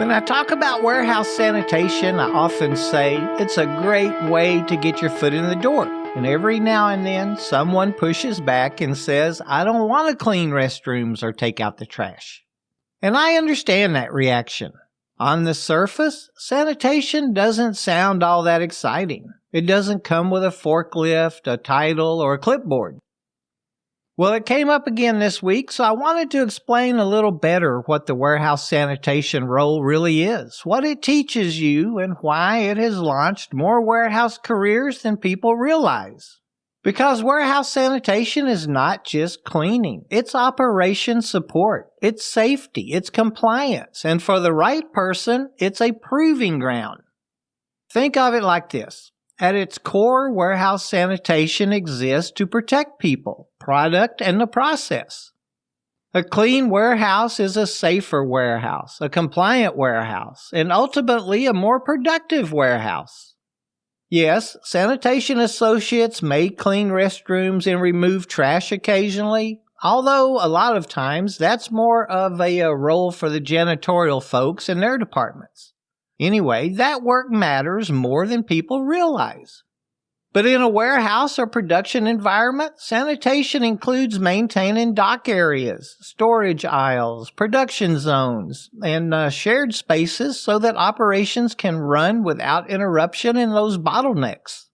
When I talk about warehouse sanitation, I often say it's a great way to get your foot in the door. And every now and then, someone pushes back and says, I don't want to clean restrooms or take out the trash. And I understand that reaction. On the surface, sanitation doesn't sound all that exciting. It doesn't come with a forklift, a title, or a clipboard. Well, it came up again this week, so I wanted to explain a little better what the warehouse sanitation role really is, what it teaches you, and why it has launched more warehouse careers than people realize. Because warehouse sanitation is not just cleaning, it's operation support, it's safety, it's compliance, and for the right person, it's a proving ground. Think of it like this. At its core, warehouse sanitation exists to protect people, product, and the process. A clean warehouse is a safer warehouse, a compliant warehouse, and ultimately a more productive warehouse. Yes, sanitation associates may clean restrooms and remove trash occasionally, although a lot of times that's more of a role for the janitorial folks in their departments. Anyway, that work matters more than people realize. But in a warehouse or production environment, sanitation includes maintaining dock areas, storage aisles, production zones, and shared spaces so that operations can run without interruption in those bottlenecks.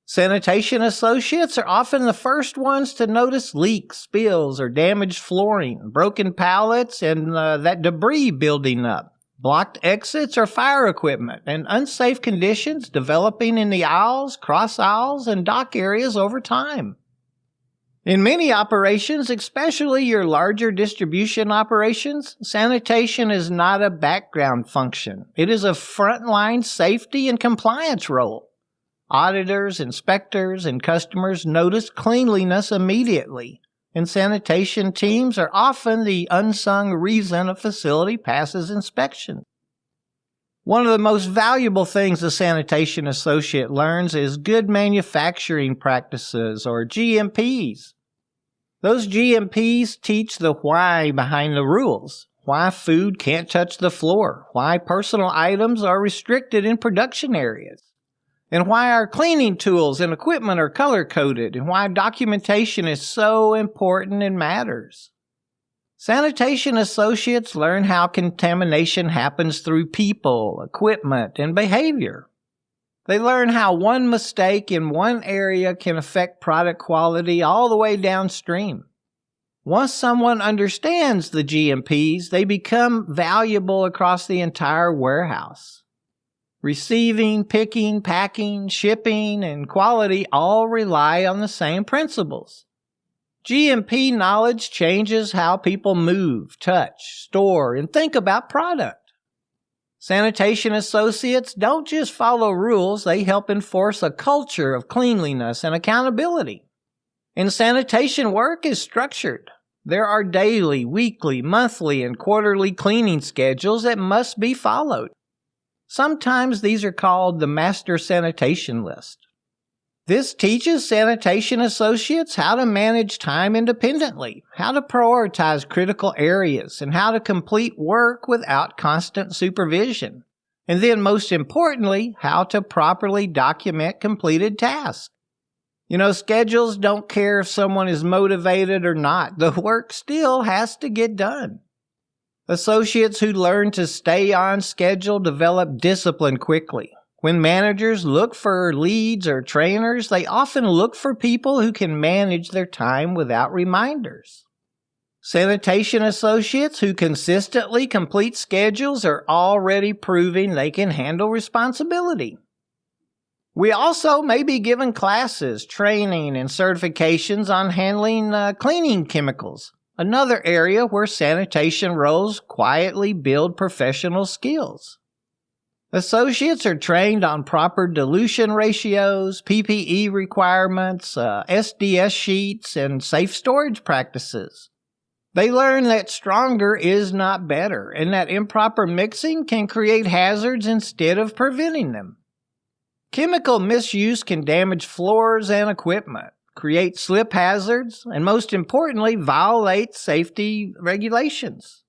Sanitation associates are often the first ones to notice leaks, spills, or damaged flooring, broken pallets, and that debris building up. Blocked exits or fire equipment, and unsafe conditions developing in the aisles, cross aisles, and dock areas over time. In many operations, especially your larger distribution operations, sanitation is not a background function. It is a frontline safety and compliance role. Auditors, inspectors, and customers notice cleanliness immediately. And sanitation teams are often the unsung reason a facility passes inspection. One of the most valuable things a sanitation associate learns is good manufacturing practices, or GMPs. Those GMPs teach the why behind the rules, why food can't touch the floor, why personal items are restricted in production areas, and why our cleaning tools and equipment are color-coded, and why documentation is so important and matters. Sanitation associates learn how contamination happens through people, equipment, and behavior. They learn how one mistake in one area can affect product quality all the way downstream. Once someone understands the GMPs, they become valuable across the entire warehouse. Receiving, picking, packing, shipping, and quality all rely on the same principles. GMP knowledge changes how people move, touch, store, and think about product. Sanitation associates don't just follow rules, they help enforce a culture of cleanliness and accountability. And sanitation work is structured. There are daily, weekly, monthly, and quarterly cleaning schedules that must be followed. Sometimes these are called the master sanitation list. This teaches sanitation associates how to manage time independently, how to prioritize critical areas, and how to complete work without constant supervision. And then most importantly, how to properly document completed tasks. Schedules don't care if someone is motivated or not. The work still has to get done. Associates who learn to stay on schedule develop discipline quickly. When managers look for leads or trainers, they often look for people who can manage their time without reminders. Sanitation associates who consistently complete schedules are already proving they can handle responsibility. We also may be given classes, training, and certifications on handling cleaning chemicals. Another area where sanitation roles quietly build professional skills. Associates are trained on proper dilution ratios, PPE requirements, SDS sheets, and safe storage practices. They learn that stronger is not better, and that improper mixing can create hazards instead of preventing them. Chemical misuse can damage floors and equipment, create slip hazards, and most importantly, violate safety regulations.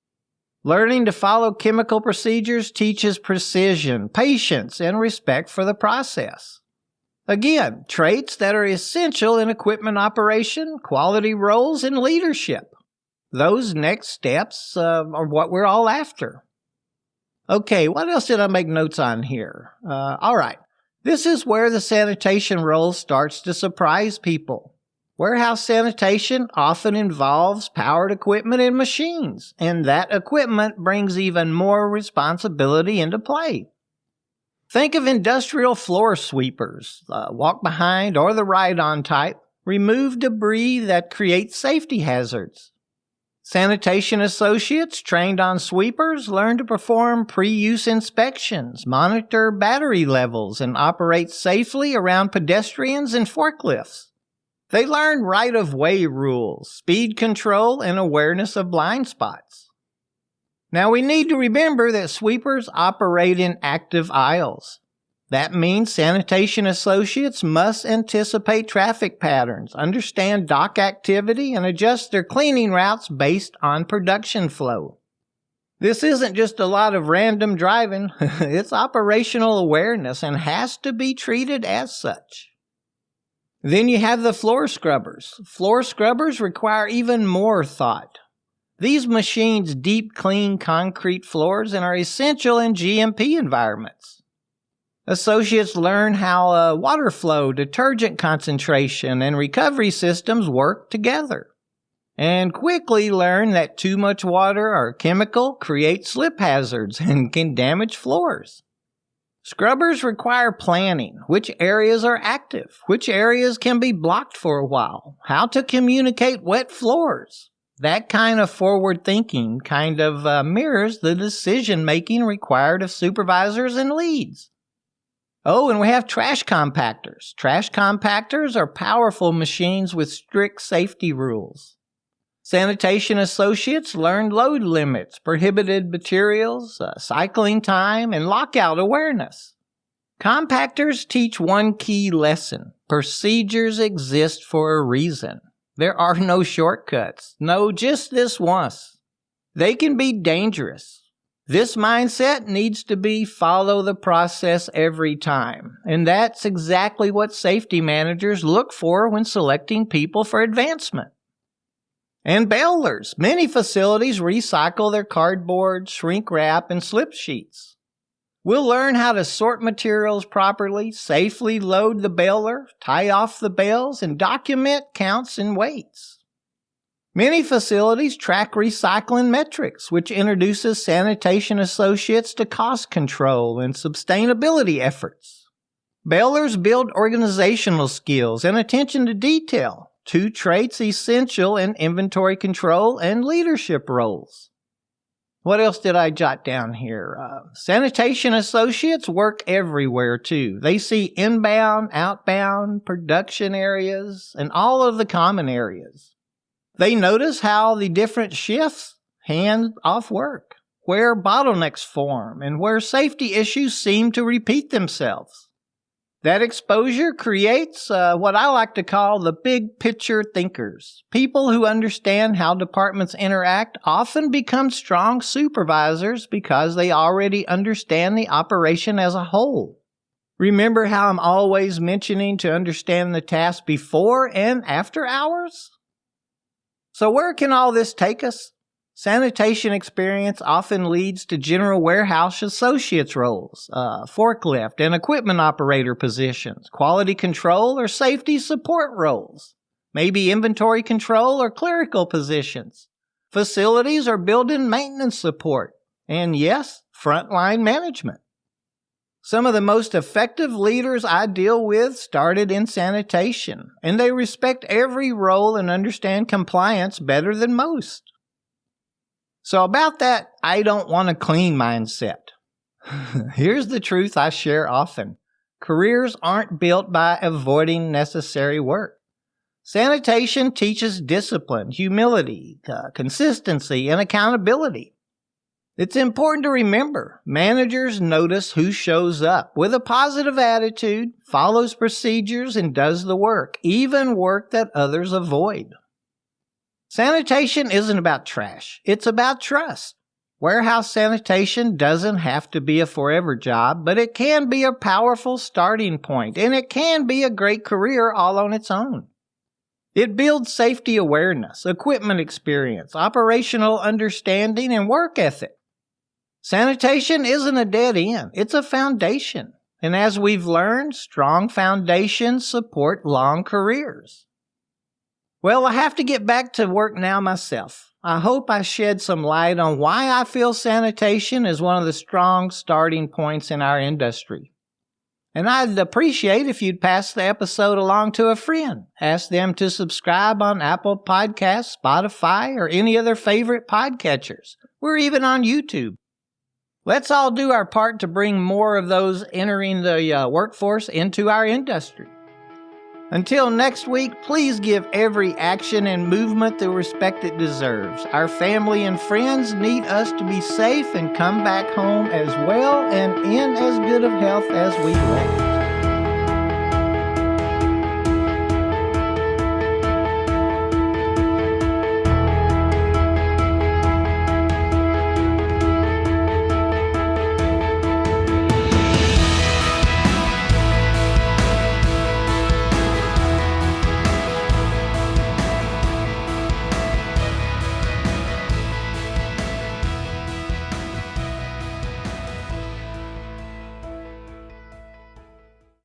Learning to follow chemical procedures teaches precision, patience, and respect for the process. Again, traits that are essential in equipment operation, quality roles, and leadership. Those next steps are what we're all after. Okay, what else did I make notes on here? All right, this is where the sanitation role starts to surprise people. Warehouse sanitation often involves powered equipment and machines, and that equipment brings even more responsibility into play. Think of industrial floor sweepers, walk behind or the ride-on type, remove debris that creates safety hazards. Sanitation associates trained on sweepers learn to perform pre-use inspections, monitor battery levels, and operate safely around pedestrians and forklifts. They learn right-of-way rules, speed control, and awareness of blind spots. Now we need to remember that sweepers operate in active aisles. That means sanitation associates must anticipate traffic patterns, understand dock activity, and adjust their cleaning routes based on production flow. This isn't just a lot of random driving, it's operational awareness and has to be treated as such. Then you have the floor scrubbers. Floor scrubbers require even more thought. These machines deep clean concrete floors and are essential in GMP environments. Associates learn how water flow, detergent concentration, and recovery systems work together, and quickly learn that too much water or chemical creates slip hazards and can damage floors. Scrubbers require planning. Which areas are active? Which areas can be blocked for a while? How to communicate wet floors? That kind of forward thinking kind of mirrors the decision making required of supervisors and leads. Oh, and we have trash compactors. Trash compactors are powerful machines with strict safety rules. Sanitation associates learned load limits, prohibited materials, cycling time, and lockout awareness. Compactors teach one key lesson. Procedures exist for a reason. There are no shortcuts. No, just this once. They can be dangerous. This mindset needs to be follow the process every time. And that's exactly what safety managers look for when selecting people for advancement. And balers. Many facilities recycle their cardboard, shrink wrap, and slip sheets. We'll learn how to sort materials properly, safely load the baler, tie off the bales, and document counts and weights. Many facilities track recycling metrics, which introduces sanitation associates to cost control and sustainability efforts. Balers build organizational skills and attention to detail, two traits essential in inventory control and leadership roles. What else did I jot down here? Sanitation associates work everywhere too. They see inbound, outbound, production areas, and all of the common areas. They notice how the different shifts hand off work, where bottlenecks form, and where safety issues seem to repeat themselves. That exposure creates what I like to call the big picture thinkers. People who understand how departments interact often become strong supervisors because they already understand the operation as a whole. Remember how I'm always mentioning to understand the task before and after hours? So where can all this take us? Sanitation experience often leads to general warehouse associates roles, forklift and equipment operator positions, quality control or safety support roles, maybe inventory control or clerical positions, facilities or building maintenance support, and yes, frontline management. Some of the most effective leaders I deal with started in sanitation, and they respect every role and understand compliance better than most. So about that I don't want to clean mindset. Here's the truth I share often. Careers aren't built by avoiding necessary work. Sanitation teaches discipline, humility, consistency, and accountability. It's important to remember, managers notice who shows up with a positive attitude, follows procedures, and does the work, even work that others avoid. Sanitation isn't about trash. It's about trust. Warehouse sanitation doesn't have to be a forever job, but it can be a powerful starting point, and it can be a great career all on its own. It builds safety awareness, equipment experience, operational understanding, and work ethic. Sanitation isn't a dead end, it's a foundation. And as we've learned, strong foundations support long careers. Well, I have to get back to work now myself. I hope I shed some light on why I feel sanitation is one of the strong starting points in our industry. And I'd appreciate if you'd pass the episode along to a friend. Ask them to subscribe on Apple Podcasts, Spotify, or any other favorite podcatchers. We're even on YouTube. Let's all do our part to bring more of those entering the workforce into our industry. Until next week, please give every action and movement the respect it deserves. Our family and friends need us to be safe and come back home as well and in as good of health as we left.